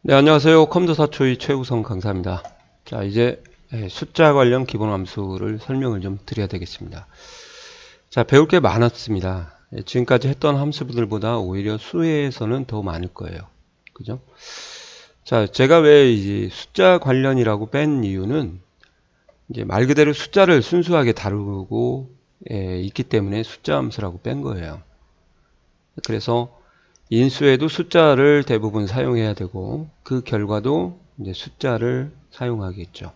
네, 안녕하세요. 컴퓨터 사초의 최우성 강사입니다. 자, 이제 숫자 관련 기본 함수를 설명을 좀 드려야 되겠습니다. 자, 배울 게 많았습니다. 지금까지 했던 함수들보다 오히려 수에서는 더 많을 거예요. 그죠? 자, 제가 왜 이제 숫자 관련이라고 뺀 이유는 이제 말 그대로 숫자를 순수하게 다루고 있기 때문에 숫자 함수라고 뺀 거예요. 그래서 인수에도 숫자를 대부분 사용해야 되고 그 결과도 이제 숫자를 사용하겠죠.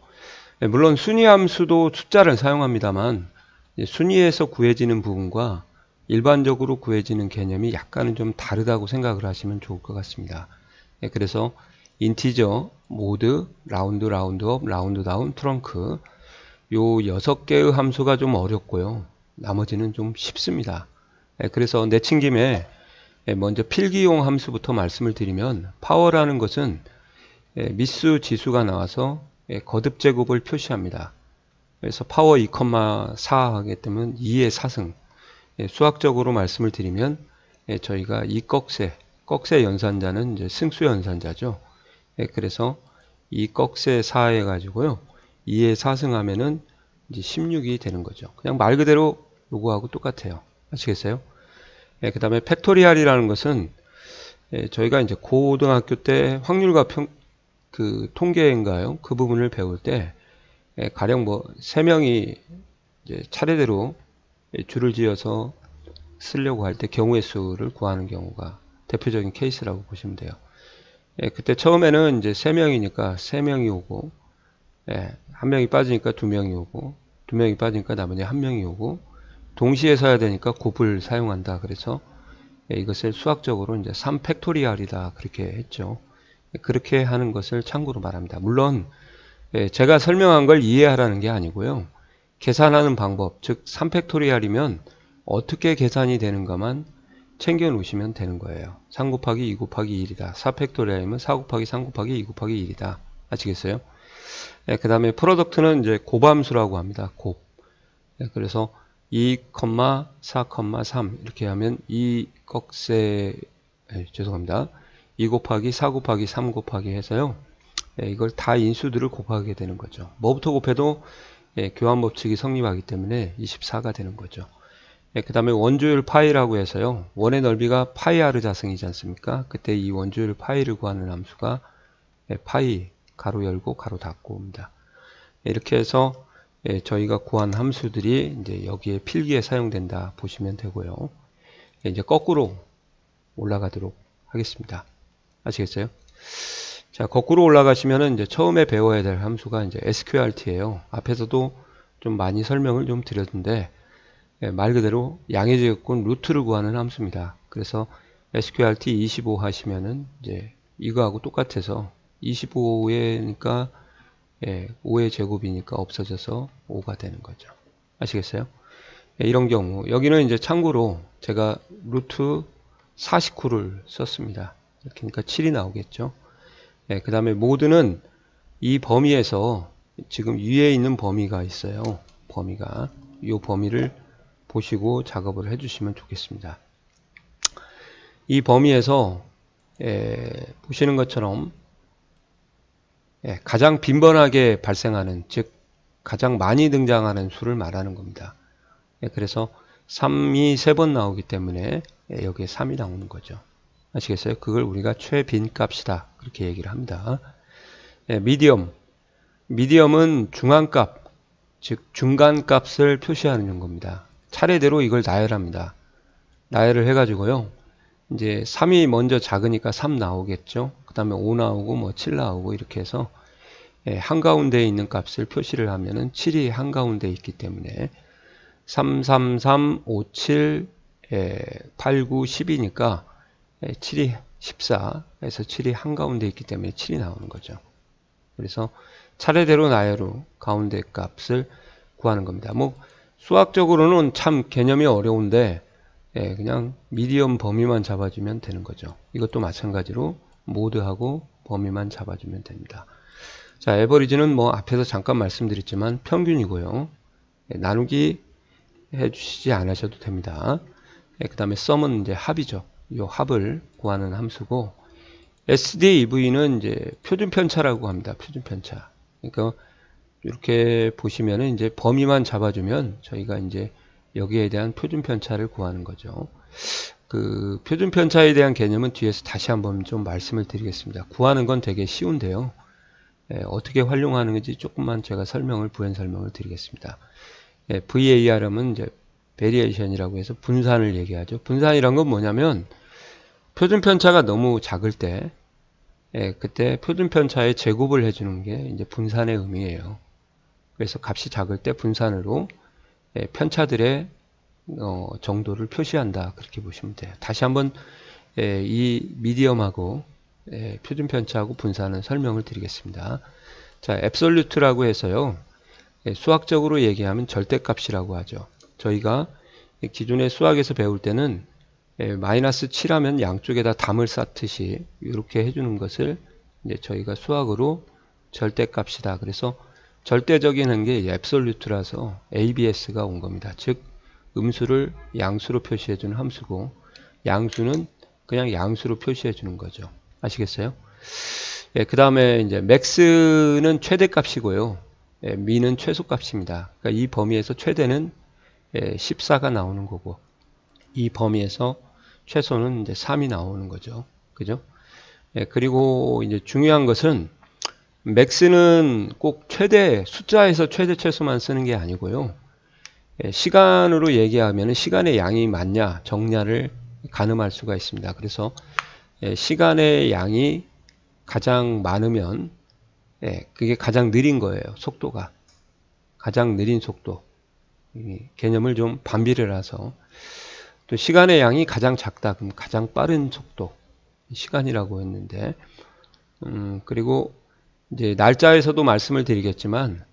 물론 순위함수도 숫자를 사용합니다만 순위에서 구해지는 부분과 일반적으로 구해지는 개념이 약간은 좀 다르다고 생각을 하시면 좋을 것 같습니다. 그래서 인티저, 모드, 라운드, 라운드업, 라운드다운, 트렁크 요 6개의 함수가 좀 어렵고요. 나머지는 좀 쉽습니다. 그래서 내친 김에 먼저 필기용 함수부터 말씀을 드리면 파워라는 것은 미수 지수가 나와서 거듭 제곱을 표시합니다. 그래서 파워 2,4 하게 되면 2의 4승. 수학적으로 말씀을 드리면 저희가 이 꺽쇠 연산자는 이제 승수 연산자죠. 그래서 이 꺽쇠 4 해가지고요. 2의 4승 하면은 이제 16이 되는 거죠. 그냥 말 그대로 요거하고 똑같아요. 아시겠어요? 그 다음에 팩토리얼이라는 것은 저희가 이제 고등학교 때 확률과 그 통계인가요? 그 부분을 배울 때 가령 뭐 3명이 이제 차례대로 줄을 지어서 쓰려고 할 때 경우의 수를 구하는 경우가 대표적인 케이스라고 보시면 돼요. 그때 처음에는 이제 3명이니까 3명이 오고, 1명이 빠지니까 2명이 오고, 2명이 빠지니까 나머지 1명이 오고, 동시에 써야 되니까 곱을 사용한다. 그래서 이것을 수학적으로 이제 3팩토리얼이다. 그렇게 했죠. 그렇게 하는 것을 참고로 말합니다. 물론 제가 설명한 걸 이해하라는 게 아니고요. 계산하는 방법, 즉 3팩토리얼이면 어떻게 계산이 되는가만 챙겨 놓으시면 되는 거예요. 3 곱하기 2 곱하기 1이다. 4팩토리얼이면 4 곱하기 3 곱하기 2 곱하기 1이다. 아시겠어요? 그 다음에 프로덕트는 이제 곱함수라고 합니다. 곱. 그래서 2, 4, 3 이렇게 하면 2 꺽쇠 죄송합니다. 2 곱하기 4 곱하기 3 곱하기 해서요. 이걸 다 인수들을 곱하게 되는 거죠. 뭐부터 곱해도 교환 법칙이 성립하기 때문에 24가 되는 거죠. 그 다음에 원주율 파이라고 해서요. 원의 넓이가 파이 r 자승이지 않습니까? 그때 이 원주율 파이를 구하는 함수가 파이 가로 열고 가로 닫고입니다. 이렇게 해서 저희가 구한 함수들이 이제 여기에 필기에 사용된다 보시면 되고요. 이제 거꾸로 올라가도록 하겠습니다. 아시겠어요? 자, 거꾸로 올라가시면은 이제 처음에 배워야 될 함수가 이제 sqrt예요. 앞에서도 좀 많이 설명을 좀 드렸는데 말 그대로 양의 제곱권 루트를 구하는 함수입니다. 그래서 sqrt 25 하시면은 이제 이거하고 똑같아서 25에니까 5의 제곱이니까 없어져서 5가 되는 거죠. 아시겠어요? 이런 경우 여기는 이제 참고로 제가 루트 49를 썼습니다. 이렇게 하니까 7이 나오겠죠. 그 다음에 모드는 이 범위에서 지금 위에 있는 범위가 있어요. 범위가 이 범위를 보시고 작업을 해주시면 좋겠습니다. 이 범위에서 보시는 것처럼 가장 빈번하게 발생하는, 즉 가장 많이 등장하는 수를 말하는 겁니다. 그래서 3이 3번 나오기 때문에 여기에 3이 나오는 거죠. 아시겠어요? 그걸 우리가 최빈값이다 그렇게 얘기를 합니다. 미디엄은 중앙값, 즉 중간값을 표시하는 겁니다. 차례대로 이걸 나열합니다. 나열을 해가지고요. 이제 3이 먼저 작으니까 3 나오겠죠. 그 다음에 5 나오고 뭐 7 나오고 이렇게 해서 한가운데에 있는 값을 표시를 하면은 7이 한가운데에 있기 때문에 3, 3, 3, 5, 7, 8, 9, 10이니까 7이 14에서 7이 한가운데에 있기 때문에 7이 나오는 거죠. 그래서 차례대로 나열로 가운데 값을 구하는 겁니다. 뭐 수학적으로는 참 개념이 어려운데 그냥 미디엄 범위만 잡아주면 되는 거죠. 이것도 마찬가지로 모드하고 범위만 잡아주면 됩니다. 자, 에버리지는 뭐 앞에서 잠깐 말씀드렸지만 평균이고요. 나누기 해주시지 않으셔도 됩니다. 그 다음에 썸은 이제 합이죠. 이 합을 구하는 함수고 SDEV는 이제 표준 편차라고 합니다. 표준 편차. 그러니까 이렇게 보시면은 이제 범위만 잡아주면 저희가 이제 여기에 대한 표준 편차를 구하는 거죠. 그 표준 편차에 대한 개념은 뒤에서 다시 한번 좀 말씀을 드리겠습니다. 구하는 건 되게 쉬운데요. 어떻게 활용하는 건지 조금만 제가 부연 설명을 드리겠습니다. VAR은 이제 베리에이션이라고 해서 분산을 얘기하죠. 분산이란 건 뭐냐면 표준 편차가 너무 작을 때 그때 표준 편차에 제곱을 해주는 게 이제 분산의 의미예요. 그래서 값이 작을 때 분산으로 편차들의 정도를 표시한다. 그렇게 보시면 돼요. 다시 한번 이 미디엄하고 표준 편차하고 분산은 설명을 드리겠습니다. 자, 앱솔루트라고 해서요. 수학적으로 얘기하면 절대값이라고 하죠. 저희가 기존의 수학에서 배울 때는 마이너스 7하면 양쪽에다 담을 쌓듯이 이렇게 해주는 것을 이제 저희가 수학으로 절대값이다. 그래서 절대적인 한 게 앱솔루트라서 ABS가 온 겁니다. 즉 음수를 양수로 표시해주는 함수고 양수는 그냥 양수로 표시해주는 거죠. 아시겠어요? 그 다음에 이제 맥스는 최대값이고요. 미는 최소값입니다. 그러니까 이 범위에서 최대는 14가 나오는 거고 이 범위에서 최소는 이제 3이 나오는 거죠. 그죠? 그리고 이제 중요한 것은 맥스는 꼭 숫자에서 최대 최소만 쓰는 게 아니고요. 시간으로 얘기하면 시간의 양이 많냐 적냐를 가늠할 수가 있습니다. 그래서 시간의 양이 가장 많으면 그게 가장 느린 거예요. 속도가 가장 느린 속도 개념을 좀 반비례를 해서 또 시간의 양이 가장 작다 그럼 가장 빠른 속도 시간이라고 했는데 그리고 이제 날짜에서도 말씀을 드리겠지만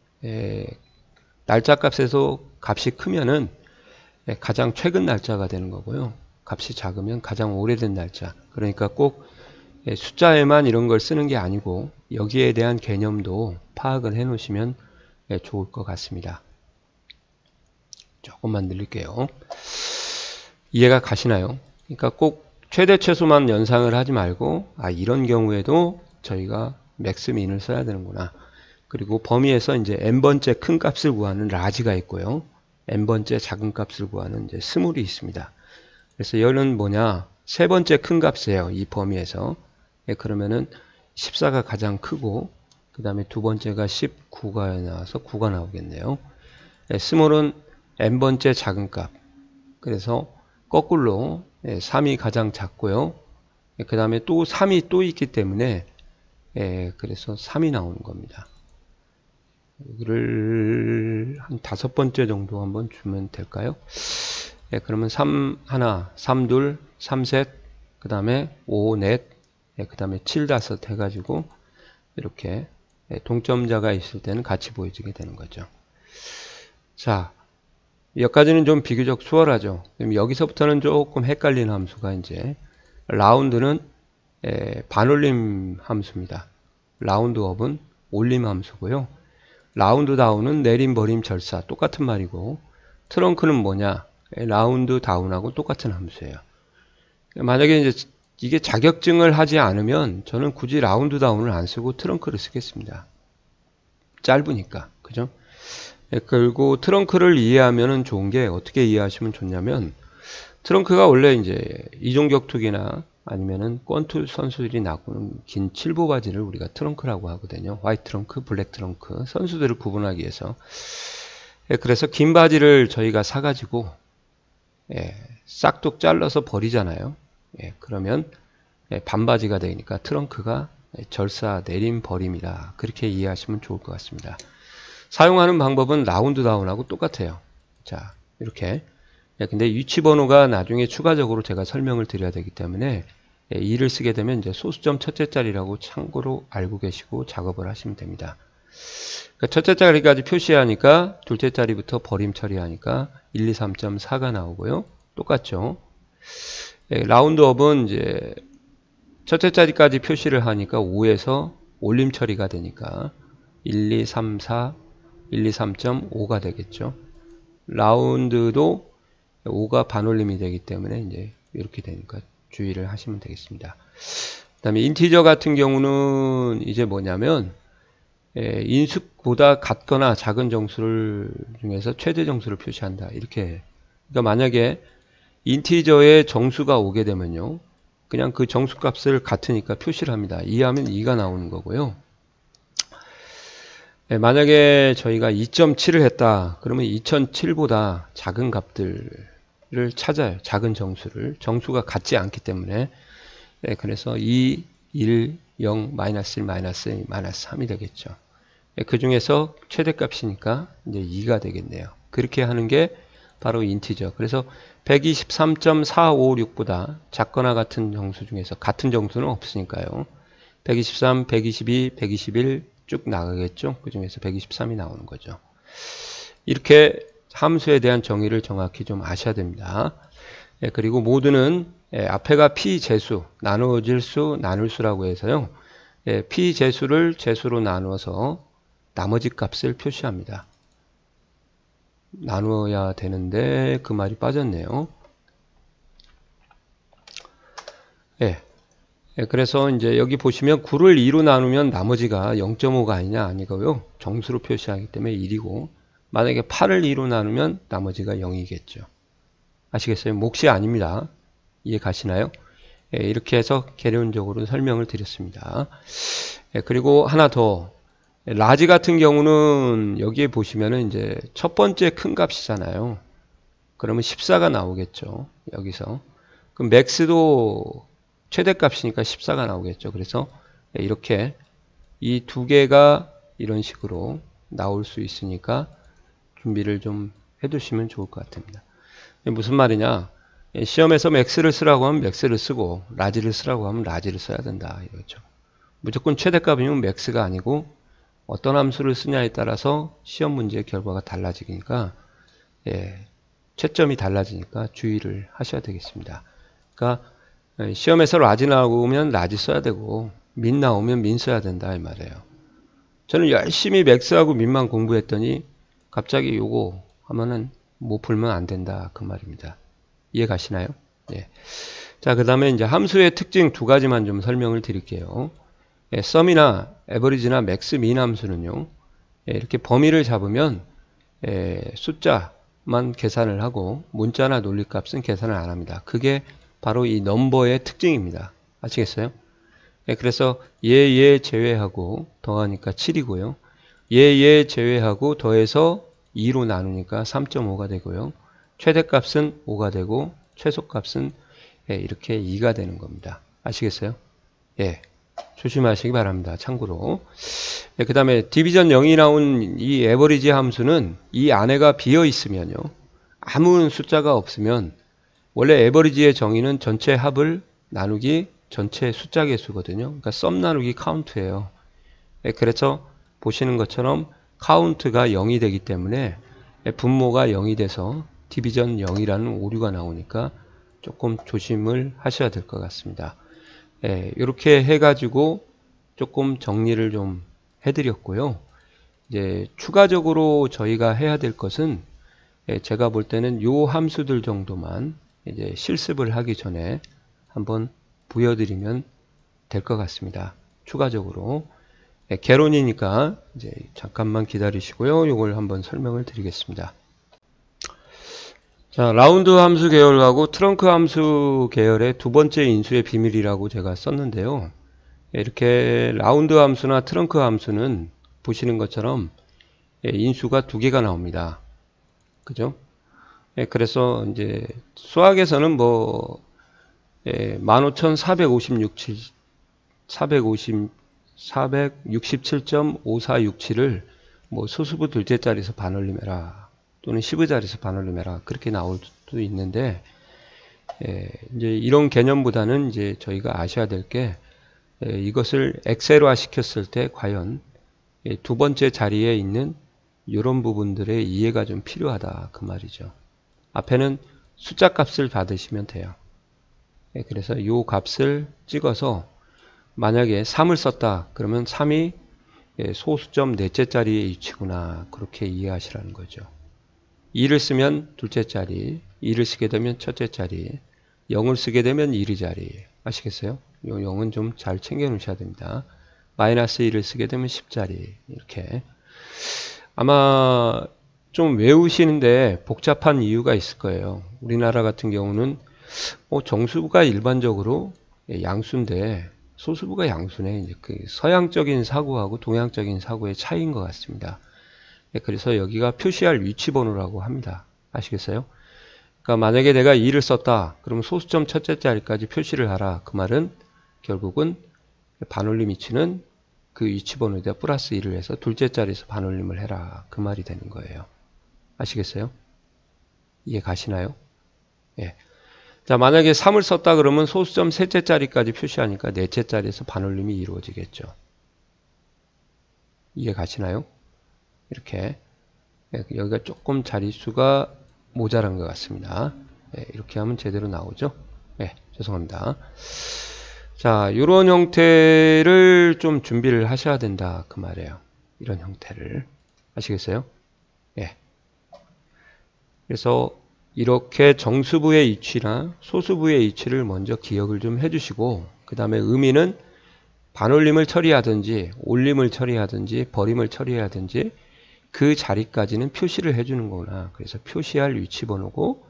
날짜 값에서 값이 크면은 가장 최근 날짜가 되는 거고요. 값이 작으면 가장 오래된 날짜. 그러니까 꼭 숫자에만 이런 걸 쓰는 게 아니고 여기에 대한 개념도 파악을 해 놓으시면 좋을 것 같습니다. 조금만 늘릴게요. 이해가 가시나요? 그러니까 꼭 최대 최소만 연상을 하지 말고 이런 경우에도 저희가 맥스민을 써야 되는구나. 그리고 범위에서 이제 n번째 큰 값을 구하는 라지가 있고요. n번째 작은 값을 구하는 이제 스몰이 있습니다. 그래서 여기는 뭐냐? 세 번째 큰 값이에요. 이 범위에서. 그러면은 14가 가장 크고 그 다음에 두 번째가 19가 나와서 9가 나오겠네요. 스몰은 n번째 작은 값. 그래서 거꾸로 3이 가장 작고요. 그 다음에 또 3이 또 있기 때문에 그래서 3이 나오는 겁니다. 여기를 한 5번째 정도 한번 주면 될까요? 그러면 3 하나, 3 둘, 3 셋, 그 다음에 5 넷, 그 다음에 7 다섯 해가지고 이렇게 동점자가 있을 때는 같이 보여지게 되는 거죠. 자, 여기까지는 좀 비교적 수월하죠. 그럼 여기서부터는 조금 헷갈리는 함수가 이제 라운드는 반올림 함수입니다. 라운드업은 올림 함수고요. 라운드 다운은 내림 버림 절사 똑같은 말이고 트렁크는 뭐냐? 라운드 다운하고 똑같은 함수예요. 만약에 이제 이게 자격증을 하지 않으면 저는 굳이 라운드 다운을 안 쓰고 트렁크를 쓰겠습니다. 짧으니까. 그죠? 그리고 트렁크를 이해하면 좋은 게 어떻게 이해하시면 좋냐면 트렁크가 원래 이제 이종격투기나 아니면은 권투 선수들이 나고는 긴 7보 바지를 우리가 트렁크라고 하거든요. 화이트 트렁크, 블랙 트렁크 선수들을 구분하기 위해서. 그래서 긴 바지를 저희가 사가지고 싹둑 잘라서 버리잖아요. 그러면 반바지가 되니까 트렁크가 절사, 내림, 버림이다. 그렇게 이해하시면 좋을 것 같습니다. 사용하는 방법은 라운드 다운하고 똑같아요. 자, 이렇게. 근데 위치 번호가 나중에 추가적으로 제가 설명을 드려야 되기 때문에 2를 쓰게 되면 이제 소수점 첫째 자리라고 참고로 알고 계시고 작업을 하시면 됩니다. 그러니까 첫째 자리까지 표시하니까 둘째 자리부터 버림 처리하니까 1, 2, 3.4가 나오고요. 똑같죠. 라운드업은 이제 첫째 자리까지 표시를 하니까 5에서 올림 처리가 되니까 1, 2, 3, 4, 1, 2, 3.5가 되겠죠. 라운드도 5가 반올림이 되기 때문에 이제 이렇게 되니까 주의를 하시면 되겠습니다. 다음에 인티저 같은 경우는 이제 뭐냐면 인수보다 같거나 작은 정수를 중에서 최대 정수를 표시한다. 이렇게. 그러니까 만약에 인티저에 정수가 오게 되면요. 그냥 그 정수값을 같으니까 표시를 합니다. 2하면 2가 나오는 거고요. 만약에 저희가 2.7을 했다. 그러면 2007보다 작은 값들을 찾아요. 작은 정수를. 정수가 같지 않기 때문에. 그래서 2, 1, 0, 마이너스 1, 마이너스 2, 마이너스 3이 되겠죠. 그 중에서 최대값이니까 이제 2가 되겠네요. 그렇게 하는 게 바로 인티저. 그래서 123.456보다 작거나 같은 정수 중에서 같은 정수는 없으니까요. 123, 122, 121 쭉 나가겠죠. 그 중에서 123이 나오는 거죠. 이렇게 함수에 대한 정의를 정확히 좀 아셔야 됩니다. 그리고 모두는 앞에가 P재수, 나누어질 수, 나눌 수라고 해서요. P재수를 재수로 나누어서 나머지 값을 표시합니다. 나누어야 되는데 그 말이 빠졌네요. 그래서 이제 여기 보시면 9를 2로 나누면 나머지가 0.5가 아니냐 아니고요. 정수로 표시하기 때문에 1이고 만약에 8을 2로 나누면 나머지가 0이겠죠. 아시겠어요? 몫이 아닙니다. 이해 가시나요? 이렇게 해서 개론적으로 설명을 드렸습니다. 그리고 하나 더. 라지 같은 경우는 여기에 보시면은 이제 첫 번째 큰 값이잖아요. 그러면 14가 나오겠죠. 여기서. 그럼 맥스도 최대값이니까 14가 나오겠죠. 그래서 이렇게 이 두 개가 이런 식으로 나올 수 있으니까 준비를 좀 해두시면 좋을 것 같습니다. 무슨 말이냐? 시험에서 맥스를 쓰라고 하면 맥스를 쓰고 라지를 쓰라고 하면 라지를 써야 된다. 이거죠. 무조건 최대값이면 맥스가 아니고 어떤 함수를 쓰냐에 따라서 시험 문제의 결과가 달라지니까 채점이 달라지니까 주의를 하셔야 되겠습니다. 그러니까 시험에서 라지 나오면 라지 써야 되고 민 나오면 민 써야 된다 이 말이에요. 저는 열심히 맥스하고 민만 공부했더니 갑자기 요거 하면은 못 풀면 안 된다 그 말입니다. 이해 가시나요? 예. 자, 그 다음에 이제 함수의 특징 두 가지만 좀 설명을 드릴게요. 썸이나 에버리지나 맥스 민 함수는요. 이렇게 범위를 잡으면 숫자만 계산을 하고 문자나 논리값은 계산을 안 합니다. 그게 바로 이 넘버의 특징입니다. 아시겠어요? 그래서 얘 제외하고 더하니까 7이고요. 얘 제외하고 더해서 2로 나누니까 3.5가 되고요. 최대값은 5가 되고 최소값은 이렇게 2가 되는 겁니다. 아시겠어요? 예. 조심하시기 바랍니다. 참고로. 그 다음에 디비전 0이 나온 이 에버리지 함수는 이 안에가 비어 있으면요. 아무 숫자가 없으면 원래 에버리지의 정의는 전체 합을 나누기 전체 숫자 개수거든요. 그러니까 썸 나누기 카운트예요. 그래서 보시는 것처럼 카운트가 0이 되기 때문에 분모가 0이 돼서 디비전 0이라는 오류가 나오니까 조금 조심을 하셔야 될 것 같습니다. 이렇게 해가지고 조금 정리를 좀 해드렸고요. 이제 추가적으로 저희가 해야 될 것은 제가 볼 때는 요 함수들 정도만 이제 실습을 하기 전에 한번 보여드리면 될 것 같습니다. 추가적으로. 개론이니까 이제 잠깐만 기다리시고요. 이걸 한번 설명을 드리겠습니다. 자, 라운드 함수 계열하고 트렁크 함수 계열의 두 번째 인수의 비밀이라고 제가 썼는데요. 이렇게 라운드 함수나 트렁크 함수는 보시는 것처럼 인수가 두 개가 나옵니다. 그죠? 그래서 이제 수학에서는 뭐 467.5467을 뭐 소수부 둘째 자리에서 반올림해라 또는 10의 자리에서 반올림해라 그렇게 나올 수도 있는데 이제 이런 개념보다는 이제 저희가 아셔야 될 게 이것을 엑셀화 시켰을 때 과연 두 번째 자리에 있는 이런 부분들의 이해가 좀 필요하다 그 말이죠. 앞에는 숫자 값을 받으시면 돼요. 그래서 이 값을 찍어서 만약에 3을 썼다 그러면 3이 소수점 넷째 자리의 위치구나 그렇게 이해하시라는 거죠. 2를 쓰면 둘째 자리, 2를 쓰게 되면 첫째 자리, 0을 쓰게 되면 1의 자리 아시겠어요? 요 0은 좀 잘 챙겨 놓으셔야 됩니다. 마이너스 1을 쓰게 되면 10짜리 이렇게. 아마 좀 외우시는데 복잡한 이유가 있을 거예요. 우리나라 같은 경우는 정수부가 일반적으로 양수인데 소수부가 양수네. 이제 그 서양적인 사고하고 동양적인 사고의 차이인 것 같습니다. 그래서 여기가 표시할 위치번호라고 합니다. 아시겠어요? 그러니까 만약에 내가 2를 썼다. 그러면 소수점 첫째 자리까지 표시를 하라. 그 말은 결국은 반올림 위치는 그 위치번호에다 플러스 1을 해서 둘째 자리에서 반올림을 해라. 그 말이 되는 거예요. 아시겠어요? 이해 가시나요? 예. 자, 만약에 3을 썼다 그러면 소수점 셋째 자리까지 표시하니까 넷째 자리에서 반올림이 이루어지겠죠. 이해 가시나요? 이렇게. 예, 여기가 조금 자릿수가 모자란 것 같습니다. 예, 이렇게 하면 제대로 나오죠? 예, 죄송합니다. 자, 이런 형태를 좀 준비를 하셔야 된다. 그 말이에요. 이런 형태를. 아시겠어요? 예. 그래서 이렇게 정수부의 위치나 소수부의 위치를 먼저 기억을 좀 해주시고, 그 다음에 의미는 반올림을 처리하든지, 올림을 처리하든지, 버림을 처리하든지, 그 자리까지는 표시를 해주는 거구나. 그래서 표시할 위치 번호고,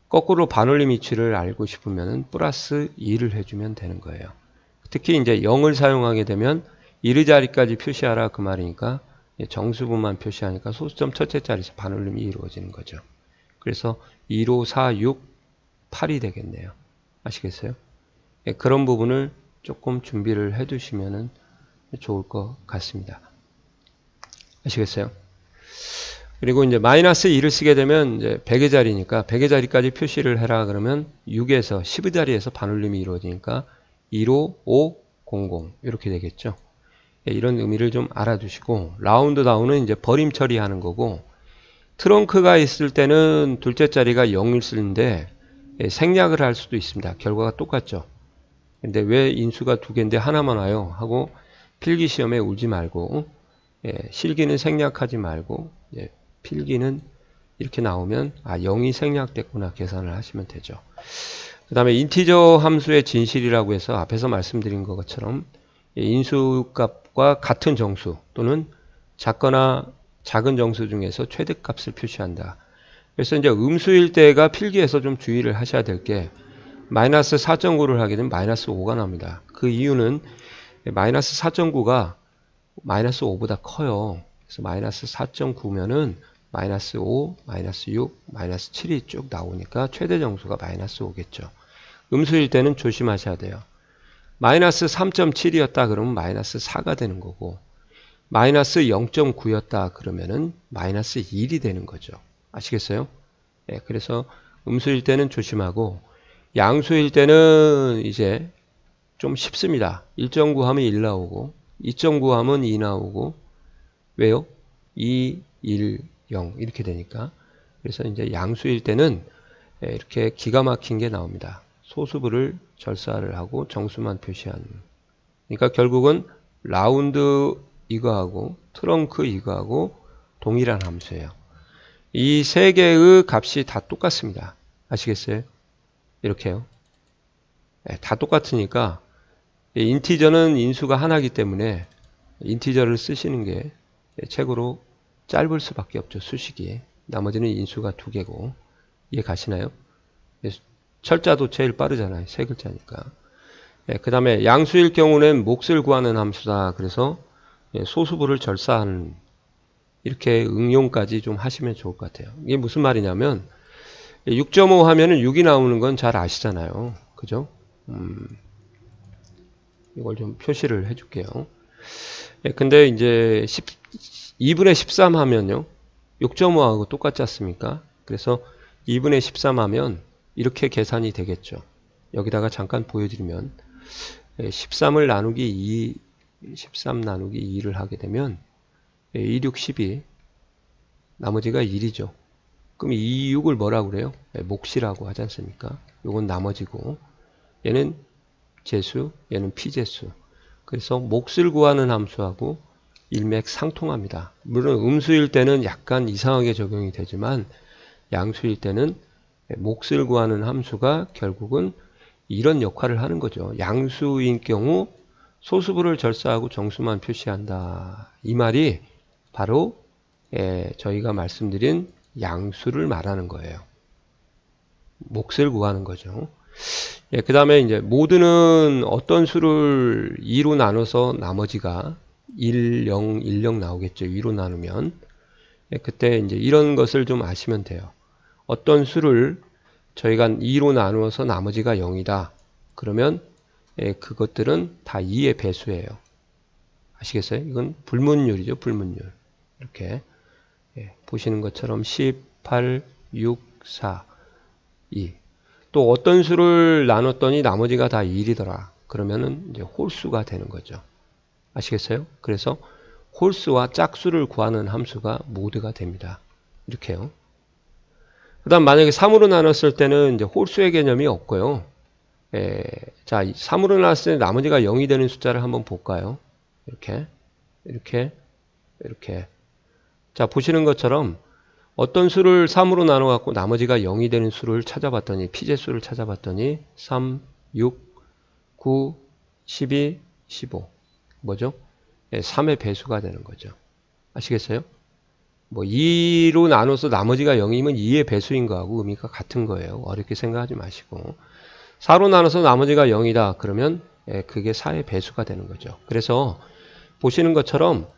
거꾸로 반올림 위치를 알고 싶으면 플러스 2를 해주면 되는 거예요. 특히 이제 0을 사용하게 되면 1의 자리까지 표시하라 그 말이니까 정수부만 표시하니까 소수점 첫째 자리에서 반올림이 이루어지는 거죠. 그래서 2, 5, 4, 6, 8이 되겠네요. 아시겠어요? 예, 그런 부분을 조금 준비를 해 두시면 좋을 것 같습니다. 아시겠어요? 그리고 이제 마이너스 2를 쓰게 되면 이제 100의 자리니까 100의 자리까지 표시를 해라 그러면 6에서 10의 자리에서 반올림이 이루어지니까 15, 5, 00 이렇게 되겠죠. 예, 이런 의미를 좀 알아두시고, 라운드 다운은 이제 버림 처리하는 거고, 트렁크가 있을 때는 둘째 자리가 0을 쓰는데 생략을 할 수도 있습니다. 결과가 똑같죠. 근데 왜 인수가 두 개인데 하나만 와요 하고 필기시험에 울지 말고, 실기는 생략하지 말고, 필기는 이렇게 나오면 0이 생략됐구나 계산을 하시면 되죠. 그 다음에 인티저 함수의 진실이라고 해서 앞에서 말씀드린 것처럼 인수값과 같은 정수 또는 작거나 작은 정수 중에서 최대값을 표시한다. 그래서 이제 음수일 때가 필기에서 좀 주의를 하셔야 될 게, 마이너스 4.9를 하게 되면 마이너스 5가 납니다. 그 이유는 마이너스 4.9가 마이너스 5보다 커요. 그래서 마이너스 4.9면은 마이너스 5, 마이너스 6, 마이너스 7이 쭉 나오니까 최대 정수가 마이너스 5겠죠. 음수일 때는 조심하셔야 돼요. 마이너스 3.7이었다 그러면 마이너스 4가 되는 거고, 마이너스 0.9였다 그러면은 마이너스 1이 되는 거죠. 아시겠어요? 예, 그래서 음수일 때는 조심하고, 양수일 때는 이제 좀 쉽습니다. 1.9 하면 1 나오고, 2.9 하면 2 나오고, 왜요? 2, 1, 0 이렇게 되니까. 그래서 이제 양수일 때는 이렇게 기가 막힌 게 나옵니다. 소수부를 절사를 하고 정수만 표시하는. 그러니까 결국은 라운드 이거하고 트렁크 이거하고 동일한 함수예요. 이 세 개의 값이 다 똑같습니다. 아시겠어요? 이렇게요. 다 똑같으니까 인티저는 인수가 하나이기 때문에 인티저를 쓰시는 게 최고로 짧을 수밖에 없죠. 수식이. 나머지는 인수가 두 개고. 이해 가시나요? 철자도 제일 빠르잖아요. 세 글자니까. 그 다음에 양수일 경우는 몫을 구하는 함수다. 그래서 소수부를 절사하는, 이렇게 응용까지 좀 하시면 좋을 것 같아요. 이게 무슨 말이냐면 6.5 하면은 6이 나오는 건 잘 아시잖아요. 그죠? 이걸 좀 표시를 해줄게요. 근데 이제 2분의 13 하면요, 6.5하고 똑같지 않습니까? 그래서 2분의 13 하면 이렇게 계산이 되겠죠. 여기다가 잠깐 보여드리면 13을 나누기 2, 13 나누기 2를 하게 되면 2, 6, 12, 나머지가 1이죠. 그럼 2, 6을 뭐라고 그래요? 몫이라고 하지 않습니까? 요건 나머지고, 얘는 제수, 얘는 피제수. 그래서 몫을 구하는 함수하고 일맥상통합니다. 물론 음수일 때는 약간 이상하게 적용이 되지만 양수일 때는 몫을 구하는 함수가 결국은 이런 역할을 하는 거죠. 양수인 경우 소수부를 절사하고 정수만 표시한다. 이 말이 바로 저희가 말씀드린 양수를 말하는 거예요. 몫을 구하는 거죠. 그 다음에 이제 모드는 어떤 수를 2로 나눠서 나머지가 1, 0, 1, 0 나오겠죠. 2로 나누면. 그때 이제 이런 것을 좀 아시면 돼요. 어떤 수를 저희가 2로 나누어서 나머지가 0이다. 그러면 그것들은 다 2의 배수예요. 아시겠어요? 이건 불문율이죠. 불문율. 이렇게 보시는 것처럼 18, 6, 4, 2. 또 어떤 수를 나눴더니 나머지가 다 1이더라. 그러면은 이제 홀수가 되는 거죠. 아시겠어요? 그래서 홀수와 짝수를 구하는 함수가 모드가 됩니다. 이렇게요. 그 다음 만약에 3으로 나눴을 때는 이제 홀수의 개념이 없고요. 자, 3으로 나눴을 때 나머지가 0이 되는 숫자를 한번 볼까요? 이렇게, 이렇게, 이렇게. 자, 보시는 것처럼 어떤 수를 3으로 나눠 갖고 나머지가 0이 되는 수를 찾아봤더니 피제수를 찾아봤더니 3, 6, 9, 12, 15 뭐죠? 3의 배수가 되는 거죠. 아시겠어요? 뭐 2로 나눠서 나머지가 0이면 2의 배수인 거하고 의미가 같은 거예요. 어렵게 생각하지 마시고 4로 나눠서 나머지가 0이다. 그러면 그게 4의 배수가 되는 거죠. 그래서 보시는 것처럼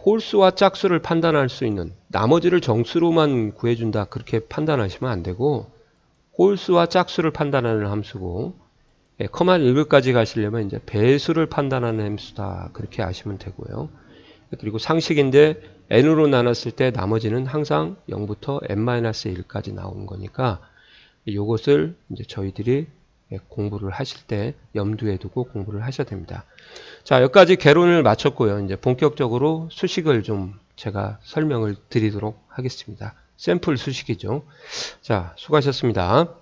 홀수와 짝수를 판단할 수 있는 나머지를 정수로만 구해준다 그렇게 판단하시면 안 되고 홀수와 짝수를 판단하는 함수고 커만 1까지 가시려면 이제 배수를 판단하는 함수다 그렇게 아시면 되고요. 그리고 상식인데 n으로 나눴을 때 나머지는 항상 0부터 n-1까지 나오는 거니까 이것을 이제 저희들이 공부를 하실 때 염두에 두고 공부를 하셔야 됩니다. 자, 여기까지 개론을 마쳤고요. 이제 본격적으로 수식을 좀 제가 설명을 드리도록 하겠습니다. 샘플 수식이죠. 자, 수고하셨습니다.